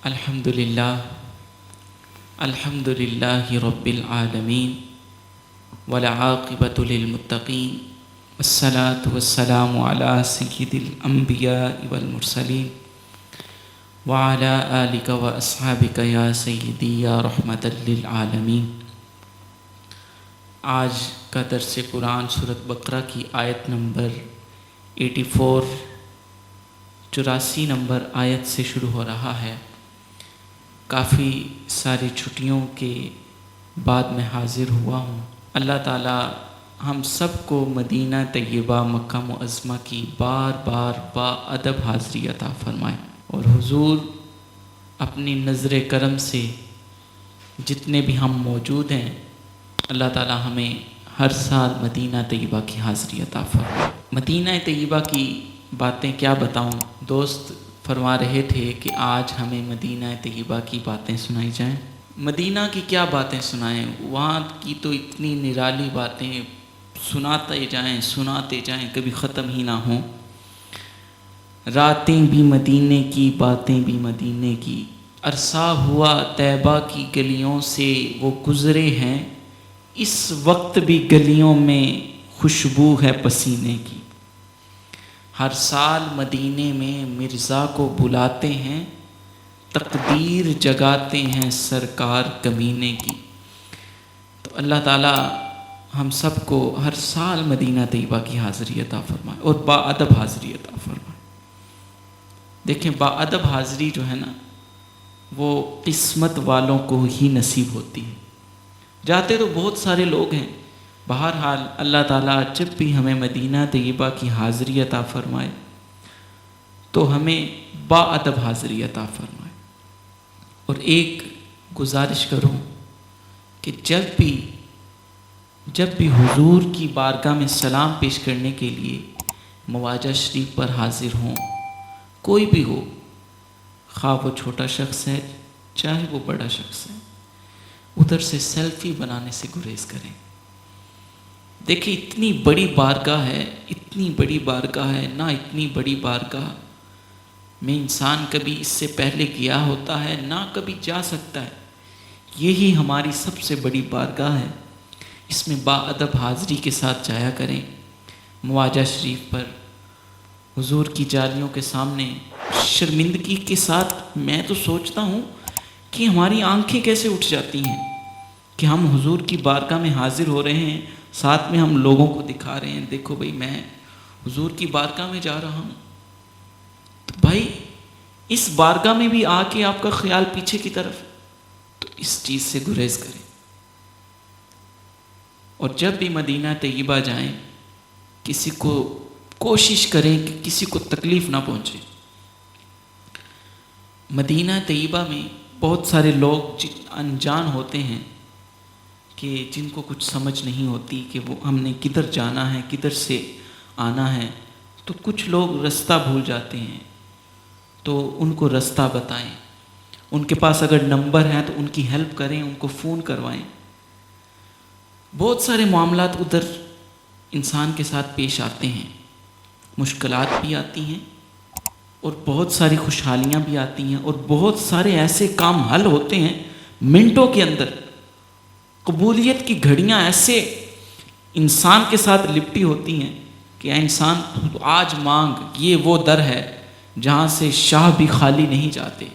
الحمد للہ رب العالمین والعاقبۃ للمتقین والصلاة والسلام علی سید الانبیاء والمرسلین وعلی آلک واصحابک یا سیدی یا رحمۃ للعالمین۔ آج کا درس قرآن سورۃ بقرہ کی آیت نمبر 84 نمبر آیت سے شروع ہو رہا ہے۔ کافی ساری چھٹیوں کے بعد میں حاضر ہوا ہوں۔ اللہ تعالی ہم سب کو مدینہ طیبہ مکہ معظمہ کی بار بار با ادب حاضری عطا فرمائے، اور حضور اپنی نظر کرم سے جتنے بھی ہم موجود ہیں اللہ تعالی ہمیں ہر سال مدینہ طیبہ کی حاضری عطا فرمائے۔ مدینہ طیبہ کی باتیں کیا بتاؤں، دوست فرما رہے تھے کہ آج ہمیں مدینہ طیبہ کی باتیں سنائی جائیں۔ مدینہ کی کیا باتیں سنائیں، وہاں کی تو اتنی نرالی باتیں سناتے جائیں کبھی ختم ہی نہ ہوں۔ راتیں بھی مدینے کی، باتیں بھی مدینے کی، عرصہ ہوا طیبہ کی گلیوں سے وہ گزرے ہیں، اس وقت بھی گلیوں میں خوشبو ہے پسینے کی۔ ہر سال مدینے میں مرزا کو بلاتے ہیں، تقدیر جگاتے ہیں سرکار کمینے کی۔ تو اللہ تعالی ہم سب کو ہر سال مدینہ طیبہ کی حاضری عطا فرمائے اور با ادب حاضری عطا فرمائے۔ دیکھیں، با ادب حاضری جو ہے نا وہ قسمت والوں کو ہی نصیب ہوتی ہے۔ جاتے تو بہت سارے لوگ ہیں، بہرحال اللہ تعالیٰ جب بھی ہمیں مدینہ طیبہ کی حاضری عطا فرمائے تو ہمیں با ادب حاضری عطا فرمائے۔ اور ایک گزارش کروں کہ جب بھی حضور کی بارگاہ میں سلام پیش کرنے کے لیے مواجہ شریف پر حاضر ہوں، کوئی بھی ہو، خواہ وہ چھوٹا شخص ہے چاہے وہ بڑا شخص ہے، ادھر سے سیلفی بنانے سے گریز کریں۔ دیکھیں، اتنی بڑی بارگاہ ہے، نہ اتنی بڑی بارگاہ میں انسان کبھی اس سے پہلے گیا ہوتا ہے نہ کبھی جا سکتا ہے۔ یہی ہماری سب سے بڑی بارگاہ ہے، اس میں با ادب حاضری کے ساتھ جایا کریں۔ مواجہ شریف پر حضور کی جالیوں کے سامنے شرمندگی کے ساتھ میں تو سوچتا ہوں کہ ہماری آنکھیں کیسے اٹھ جاتی ہیں کہ ہم حضور کی بارگاہ میں حاضر ہو رہے ہیں، ساتھ میں ہم لوگوں کو دکھا رہے ہیں، دیکھو بھائی میں حضور کی بارگاہ میں جا رہا ہوں۔ تو بھائی اس بارگاہ میں بھی آ کے آپ کا خیال پیچھے کی طرف، تو اس چیز سے گریز کریں۔ اور جب بھی مدینہ طیبہ جائیں کسی کو کوشش کریں کہ کسی کو تکلیف نہ پہنچے۔ مدینہ طیبہ میں بہت سارے لوگ انجان ہوتے ہیں کہ جن کو کچھ سمجھ نہیں ہوتی کہ وہ ہم نے کدھر جانا ہے، کدھر سے آنا ہے، تو کچھ لوگ رستہ بھول جاتے ہیں، تو ان کو رستہ بتائیں۔ ان کے پاس اگر نمبر ہے تو ان کی ہیلپ کریں، ان کو فون کروائیں۔ بہت سارے معاملات ادھر انسان کے ساتھ پیش آتے ہیں، مشکلات بھی آتی ہیں اور بہت ساری خوشحالیاں بھی آتی ہیں، اور بہت سارے ایسے کام حل ہوتے ہیں منٹوں کے اندر۔ قبولیت کی گھڑیاں ایسے انسان کے ساتھ لپٹی ہوتی ہیں کہ اے انسان تو آج مانگ، یہ وہ در ہے جہاں سے شاہ بھی خالی نہیں جاتے۔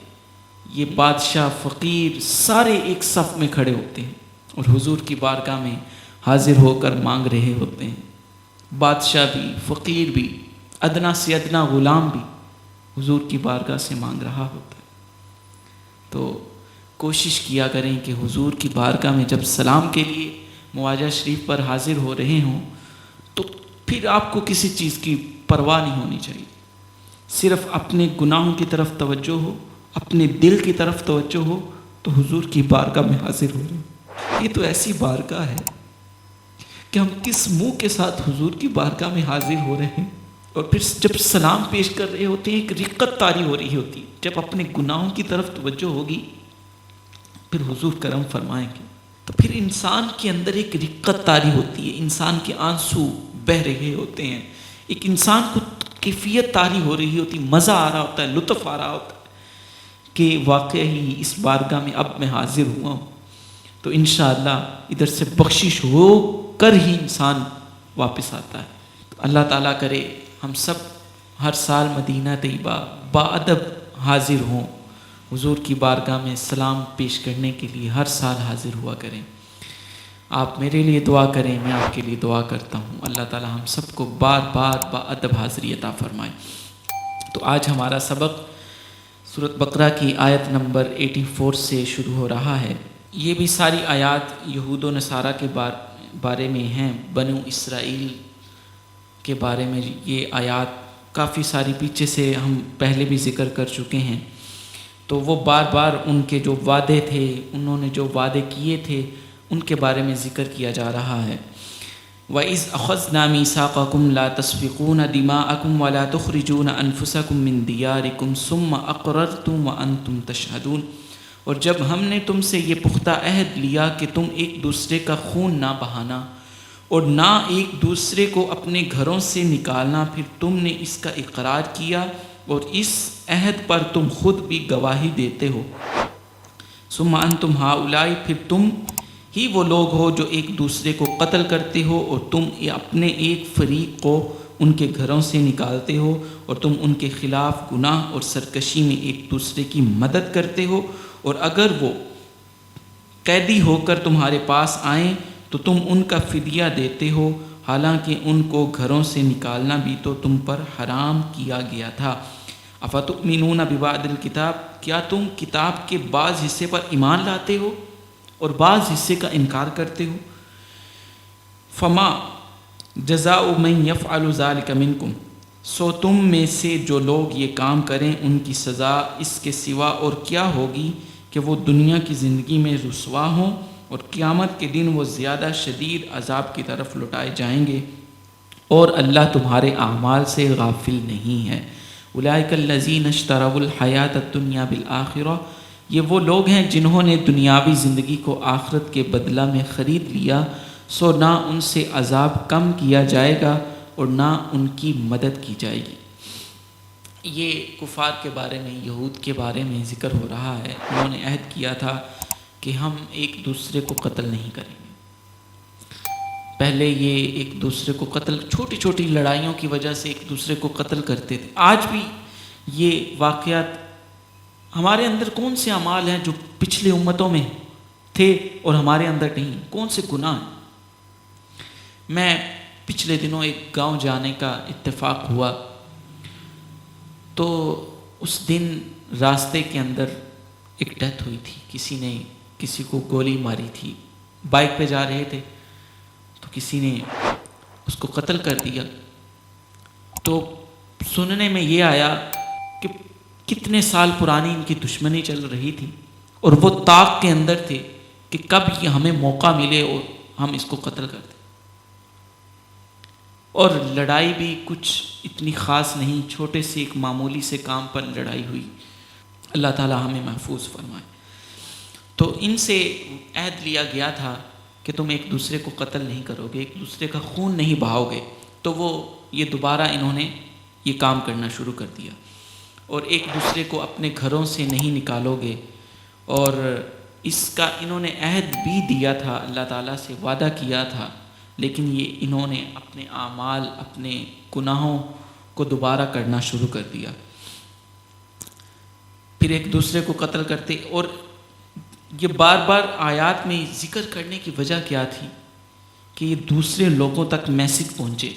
یہ بادشاہ فقیر سارے ایک صف میں کھڑے ہوتے ہیں اور حضور کی بارگاہ میں حاضر ہو کر مانگ رہے ہوتے ہیں۔ بادشاہ بھی، فقیر بھی، ادنا سے ادنا غلام بھی حضور کی بارگاہ سے مانگ رہا ہوتا ہے۔ تو کوشش کیا کریں کہ حضور کی بارگاہ میں جب سلام کے لیے مواجہ شریف پر حاضر ہو رہے ہوں تو پھر آپ کو کسی چیز کی پرواہ نہیں ہونی چاہیے، صرف اپنے گناہوں کی طرف توجہ ہو، اپنے دل کی طرف توجہ ہو، تو حضور کی بارگاہ میں حاضر ہو رہے ہیں۔ یہ تو ایسی بارگاہ ہے کہ ہم کس منہ کے ساتھ حضور کی بارگاہ میں حاضر ہو رہے ہیں، اور پھر جب سلام پیش کر رہے ہوتے ہیں ایک رقت طاری ہو رہی ہوتی ہے۔ جب اپنے گناہوں کی طرف توجہ ہوگی پھر حضور کرم فرمائیں گے، تو پھر انسان کے اندر ایک رقت طاری ہوتی ہے، انسان کے آنسو بہہ رہے ہوتے ہیں، ایک انسان کو کیفیت طاری ہو رہی ہوتی، مزہ آ رہا ہوتا ہے، لطف آ رہا ہوتا ہے کہ واقعی اس بارگاہ میں اب میں حاضر ہوا ہوں، تو انشاءاللہ ادھر سے بخشش ہو کر ہی انسان واپس آتا ہے۔ تو اللہ تعالیٰ کرے ہم سب ہر سال مدینہ طیبہ باادب حاضر ہوں، حضور کی بارگاہ میں سلام پیش کرنے کے لیے ہر سال حاضر ہوا کریں۔ آپ میرے لیے دعا کریں، میں آپ کے لیے دعا کرتا ہوں، اللہ تعالیٰ ہم سب کو بار بار باادب حاضری عطا فرمائے۔ تو آج ہمارا سبق سورۃ بقرہ کی آیت نمبر 84 سے شروع ہو رہا ہے۔ یہ بھی ساری آیات یہود و نصارہ کے بارے میں ہیں، بنو اسرائیل کے بارے میں یہ آیات کافی ساری پیچھے سے ہم پہلے بھی ذکر کر چکے ہیں، تو وہ بار بار ان کے جو وعدے تھے، انہوں نے جو وعدے کیے تھے، ان کے بارے میں ذکر کیا جا رہا ہے۔ وَإِذْ أَخَذْنَا مِيثَاقَكُمْ لَا تَسْفِكُونَ دِمَاءَكُمْ وَلَا تُخْرِجُونَ أَنفُسَكُمْ مِنْ دِيَارِكُمْ ثُمَّ أَقْرَرْتُمْ وَأَنْتُمْ تَشْهَدُونَ، اور جب ہم نے تم سے یہ پختہ عہد لیا کہ تم ایک دوسرے کا خون نہ بہانا اور نہ ایک دوسرے کو اپنے گھروں سے نکالنا، پھر تم نے اس کا اقرار کیا اور اس عہد پر تم خود بھی گواہی دیتے ہو۔ ثم انتم ہؤلاء، پھر تم ہی وہ لوگ ہو جو ایک دوسرے کو قتل کرتے ہو اور تم اپنے ایک فریق کو ان کے گھروں سے نکالتے ہو اور تم ان کے خلاف گناہ اور سرکشی میں ایک دوسرے کی مدد کرتے ہو، اور اگر وہ قیدی ہو کر تمہارے پاس آئیں تو تم ان کا فدیہ دیتے ہو، حالانکہ ان کو گھروں سے نکالنا بھی تو تم پر حرام کیا گیا تھا۔ افتؤمنون ببعض الکتاب، کیا تم کتاب کے بعض حصے پر ایمان لاتے ہو اور بعض حصے کا انکار کرتے ہو؟ فما جزاء من یفعل ذلک منکم، سو تم میں سے جو لوگ یہ کام کریں ان کی سزا اس کے سوا اور کیا ہوگی کہ وہ دنیا کی زندگی میں رسوا ہوں اور قیامت کے دن وہ زیادہ شدید عذاب کی طرف لٹائے جائیں گے، اور اللہ تمہارے اعمال سے غافل نہیں ہے۔ اولئک الذین اشتروا الحیاۃ الدنیا بالآخرہ، یہ وہ لوگ ہیں جنہوں نے دنیاوی زندگی کو آخرت کے بدلہ میں خرید لیا، سو نہ ان سے عذاب کم کیا جائے گا اور نہ ان کی مدد کی جائے گی۔ یہ کفار کے بارے میں، یہود کے بارے میں ذکر ہو رہا ہے۔ انہوں نے عہد کیا تھا کہ ہم ایک دوسرے کو قتل نہیں کریں گے۔ پہلے یہ ایک دوسرے کو قتل، چھوٹی چھوٹی لڑائیوں کی وجہ سے ایک دوسرے کو قتل کرتے تھے۔ آج بھی یہ واقعات ہمارے اندر کون سے اعمال ہیں جو پچھلے امتوں میں تھے اور ہمارے اندر نہیں؟ کون سے گناہ ہیں؟ میں پچھلے دنوں ایک گاؤں جانے کا اتفاق ہوا، تو اس دن راستے کے اندر ایک ڈیتھ ہوئی تھی، کسی نے کسی کو گولی ماری تھی، بائک پہ جا رہے تھے تو کسی نے اس کو قتل کر دیا۔ تو سننے میں یہ آیا کہ کتنے سال پرانی ان کی دشمنی چل رہی تھی اور وہ طاق کے اندر تھے کہ کب یہ ہمیں موقع ملے اور ہم اس کو قتل کر دیں۔ اور لڑائی بھی کچھ اتنی خاص نہیں، چھوٹے سے ایک معمولی سے کام پر لڑائی ہوئی۔ اللہ تعالیٰ ہمیں محفوظ فرمائے۔ تو ان سے عہد لیا گیا تھا کہ تم ایک دوسرے کو قتل نہیں کرو گے، ایک دوسرے کا خون نہیں بہاؤ گے، تو وہ یہ دوبارہ انہوں نے یہ کام کرنا شروع کر دیا، اور ایک دوسرے کو اپنے گھروں سے نہیں نکالو گے، اور اس کا انہوں نے عہد بھی دیا تھا، اللہ تعالیٰ سے وعدہ کیا تھا، لیکن یہ انہوں نے اپنے اعمال، اپنے گناہوں کو دوبارہ کرنا شروع کر دیا، پھر ایک دوسرے کو قتل کرتے۔ اور یہ بار بار آیات میں ذکر کرنے کی وجہ کیا تھی کہ یہ دوسرے لوگوں تک میسج پہنچے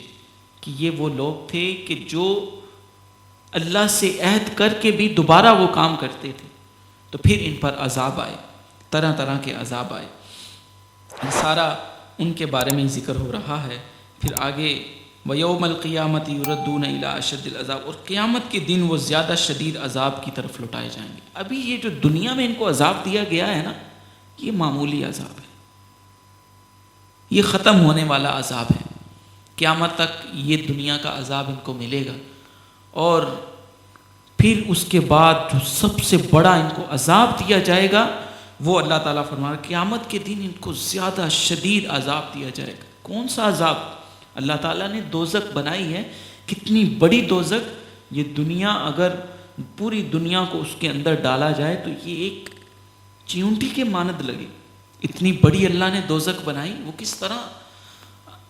کہ یہ وہ لوگ تھے کہ جو اللہ سے عہد کر کے بھی دوبارہ وہ کام کرتے تھے، تو پھر ان پر عذاب آئے، طرح طرح کے عذاب آئے۔ یہ سارا ان کے بارے میں ذکر ہو رہا ہے۔ پھر آگے وَيَوْمَ الْقِيَامَةِ يُرَدُّونَ إِلَىٰ أَشَدِّ الْعَذَابِ، اور قیامت کے دن وہ زیادہ شدید عذاب کی طرف لوٹائے جائیں گے۔ ابھی یہ جو دنیا میں ان کو عذاب دیا گیا ہے نا، یہ معمولی عذاب ہے، یہ ختم ہونے والا عذاب ہے۔ قیامت تک یہ دنیا کا عذاب ان کو ملے گا، اور پھر اس کے بعد جو سب سے بڑا ان کو عذاب دیا جائے گا وہ اللہ تعالیٰ فرما رہا ہے قیامت کے دن ان کو زیادہ شدید عذاب دیا جائے گا۔ کون سا عذاب؟ اللہ تعالیٰ نے دوزخ بنائی ہے، کتنی بڑی دوزخ! یہ دنیا اگر پوری دنیا کو اس کے اندر ڈالا جائے تو یہ ایک چیونٹی کے مانند لگے. اتنی بڑی اللہ نے دوزخ بنائی، وہ کس طرح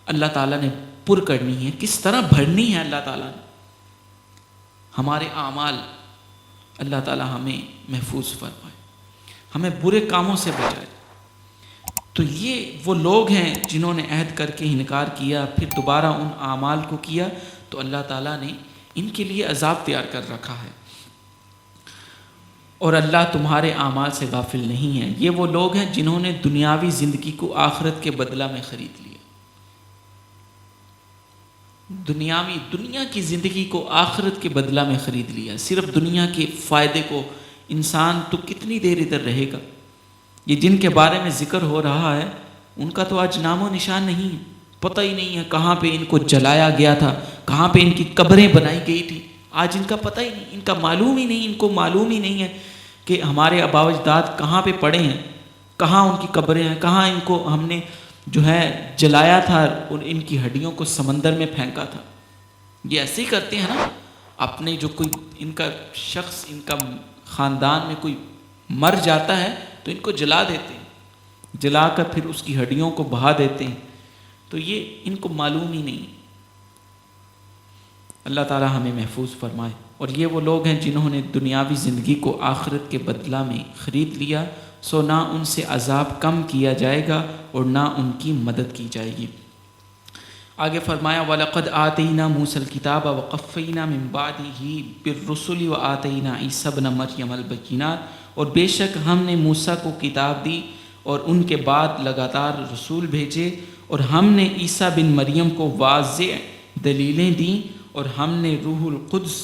اللہ تعالیٰ نے پر کرنی ہے، کس طرح بھرنی ہے اللہ تعالیٰ نے. ہمارے اعمال اللہ تعالیٰ ہمیں محفوظ فرمائے، ہمیں برے کاموں سے بچائے. تو یہ وہ لوگ ہیں جنہوں نے عہد کر کے انکار کیا، پھر دوبارہ ان اعمال کو کیا، تو اللہ تعالیٰ نے ان کے لیے عذاب تیار کر رکھا ہے. اور اللہ تمہارے اعمال سے غافل نہیں ہے. یہ وہ لوگ ہیں جنہوں نے دنیاوی زندگی کو آخرت کے بدلہ میں خرید لیا. دنیا کی زندگی کو آخرت کے بدلہ میں خرید لیا. صرف دنیا کے فائدے کو انسان تو کتنی دیر ادھر رہے گا. یہ جن کے بارے میں ذکر ہو رہا ہے ان کا تو آج نام و نشان نہیں ہے. پتہ ہی نہیں ہے کہاں پہ ان کو جلایا گیا تھا، کہاں پہ ان کی قبریں بنائی گئی تھی. آج ان کا پتہ ہی نہیں، ان کا معلوم ہی نہیں، ان کو معلوم ہی نہیں ہے کہ ہمارے آباء و اجداد کہاں پہ پڑے ہیں، کہاں ان کی قبریں ہیں، کہاں ان کو ہم نے جو ہے جلایا تھا اور ان کی ہڈیوں کو سمندر میں پھینکا تھا. یہ ایسے ہی کرتے ہیں نا. اپنے جو کوئی ان کا شخص، ان کا خاندان میں کوئی مر جاتا ہے تو ان کو جلا دیتے ہیں، جلا کر پھر اس کی ہڈیوں کو بہا دیتے ہیں. تو یہ ان کو معلوم ہی نہیں. اللہ تعالیٰ ہمیں محفوظ فرمائے. اور یہ وہ لوگ ہیں جنہوں نے دنیاوی زندگی کو آخرت کے بدلہ میں خرید لیا، سو نہ ان سے عذاب کم کیا جائے گا اور نہ ان کی مدد کی جائے گی. آگے فرمایا وَلَقَدْ آتَيْنَا مُوسَى الْكِتَابَ وَقَفَّيْنَا مِن بَعْدِهِ بِالرُّسُلِ وَآتَيْنَا عِيسَى ابْنَ مَرْيَمَ الْبَيِّنَاتِ. اور بے شک ہم نے موسیٰ کو کتاب دی اور ان کے بعد لگاتار رسول بھیجے، اور ہم نے عیسیٰ بن مریم کو واضح دلیلیں دیں، اور ہم نے روح القدس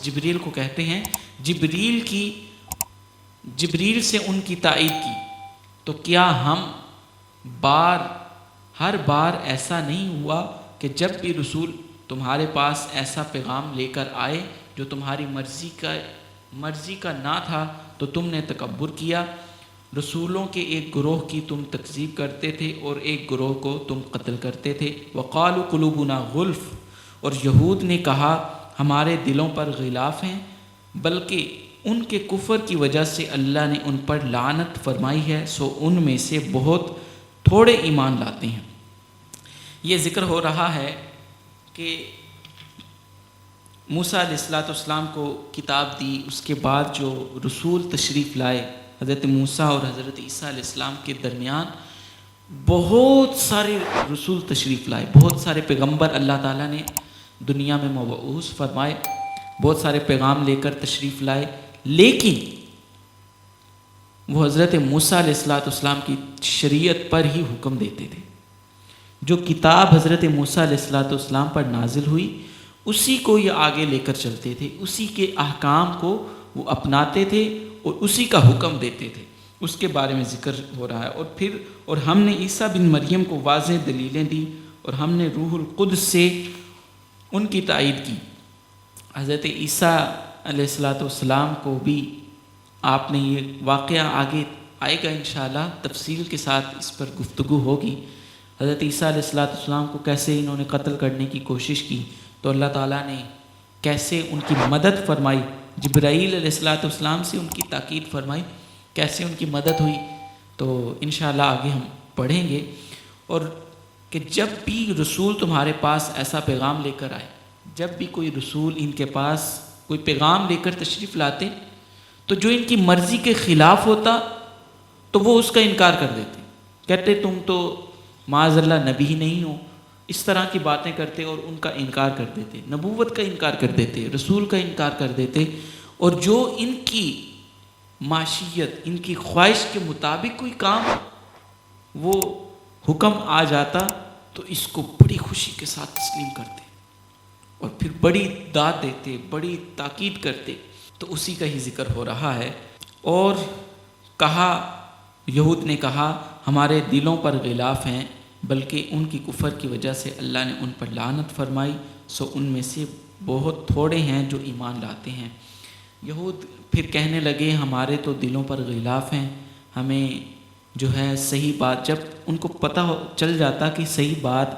جبریل کو کہتے ہیں، جبریل سے ان کی تائید کی. تو کیا ہم ہر بار ایسا نہیں ہوا کہ جب بھی رسول تمہارے پاس ایسا پیغام لے کر آئے جو تمہاری مرضی کا نہ تھا تو تم نے تکبر کیا. رسولوں کے ایک گروہ کی تم تکذیب کرتے تھے اور ایک گروہ کو تم قتل کرتے تھے. وقالوا قلوبنا غلف. اور یہود نے کہا ہمارے دلوں پر غلاف ہیں، بلکہ ان کے کفر کی وجہ سے اللہ نے ان پر لعنت فرمائی ہے، سو ان میں سے بہت تھوڑے ایمان لاتے ہیں. یہ ذکر ہو رہا ہے کہ موسیٰ علیہ السلام کو کتاب دی، اس کے بعد جو رسول تشریف لائے حضرت موسیٰ اور حضرت عیسیٰ علیہ السلام کے درمیان بہت سارے رسول تشریف لائے، بہت سارے پیغمبر اللہ تعالیٰ نے دنیا میں مبعوث فرمائے، بہت سارے پیغام لے کر تشریف لائے. لیکن وہ حضرت موسیٰ علیہ السلام کی شریعت پر ہی حکم دیتے تھے. جو کتاب حضرت موسیٰ علیہ السلام پر نازل ہوئی اسی کو یہ آگے لے کر چلتے تھے، اسی کے احکام کو وہ اپناتے تھے اور اسی کا حکم دیتے تھے. اس کے بارے میں ذکر ہو رہا ہے. اور ہم نے عیسیٰ بن مریم کو واضح دلیلیں دی اور ہم نے روح القدس سے ان کی تائید کی. حضرت عیسیٰ علیہ السلام کو بھی آپ نے، یہ واقعہ آگے آئے گا انشاءاللہ، تفصیل کے ساتھ اس پر گفتگو ہوگی. حضرت عیسیٰ علیہ السلام کو کیسے انہوں نے قتل کرنے کی کوشش کی تو اللہ تعالیٰ نے کیسے ان کی مدد فرمائی، جبرائیل علیہ السلام سے ان کی تاکید فرمائی، کیسے ان کی مدد ہوئی. تو انشاءاللہ آگے ہم پڑھیں گے. اور کہ جب بھی رسول تمہارے پاس ایسا پیغام لے کر آئے، جب بھی کوئی رسول ان کے پاس کوئی پیغام لے کر تشریف لاتے تو جو ان کی مرضی کے خلاف ہوتا تو وہ اس کا انکار کر دیتے، کہتے تم تو معاذ اللہ نبی ہی نہیں ہو، اس طرح کی باتیں کرتے اور ان کا انکار کر دیتے، نبوت کا انکار کر دیتے، رسول کا انکار کر دیتے. اور جو ان کی معاشیت، ان کی خواہش کے مطابق کوئی کام وہ حکم آ جاتا تو اس کو بڑی خوشی کے ساتھ تسلیم کرتے اور پھر بڑی داد دیتے، بڑی تاکید کرتے. تو اسی کا ہی ذکر ہو رہا ہے. اور کہا، یہود نے کہا ہمارے دلوں پر غلاف ہیں، بلکہ ان کی کفر کی وجہ سے اللہ نے ان پر لعنت فرمائی، سو ان میں سے بہت تھوڑے ہیں جو ایمان لاتے ہیں. یہود پھر کہنے لگے ہمارے تو دلوں پر غلاف ہیں، ہمیں جو ہے صحیح بات، جب ان کو پتہ چل جاتا کہ صحیح بات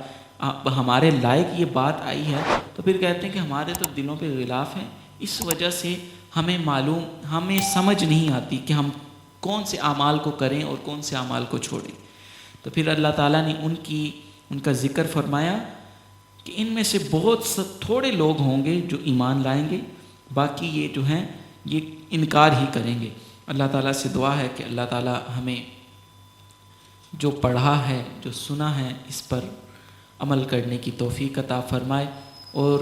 ہمارے لائق یہ بات آئی ہے تو پھر کہتے ہیں کہ ہمارے تو دلوں پہ غلاف ہیں، اس وجہ سے ہمیں سمجھ نہیں آتی کہ ہم کون سے اعمال کو کریں اور کون سے اعمال کو چھوڑیں۔ تو پھر اللہ تعالیٰ نے ان کا ذکر فرمایا کہ ان میں سے بہت تھوڑے لوگ ہوں گے جو ایمان لائیں گے، باقی یہ جو ہیں یہ انکار ہی کریں گے۔ اللہ تعالیٰ سے دعا ہے کہ اللہ تعالیٰ ہمیں جو پڑھا ہے، جو سنا ہے، اس پر عمل کرنے کی توفیق عطا فرمائے اور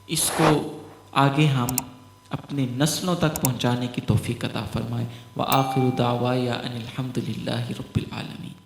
اس کو آگے ہم اپنے نسلوں تک پہنچانے کی توفیق عطا فرمائے۔ وآخر دعوایا ان الحمد للہ رب العالمین۔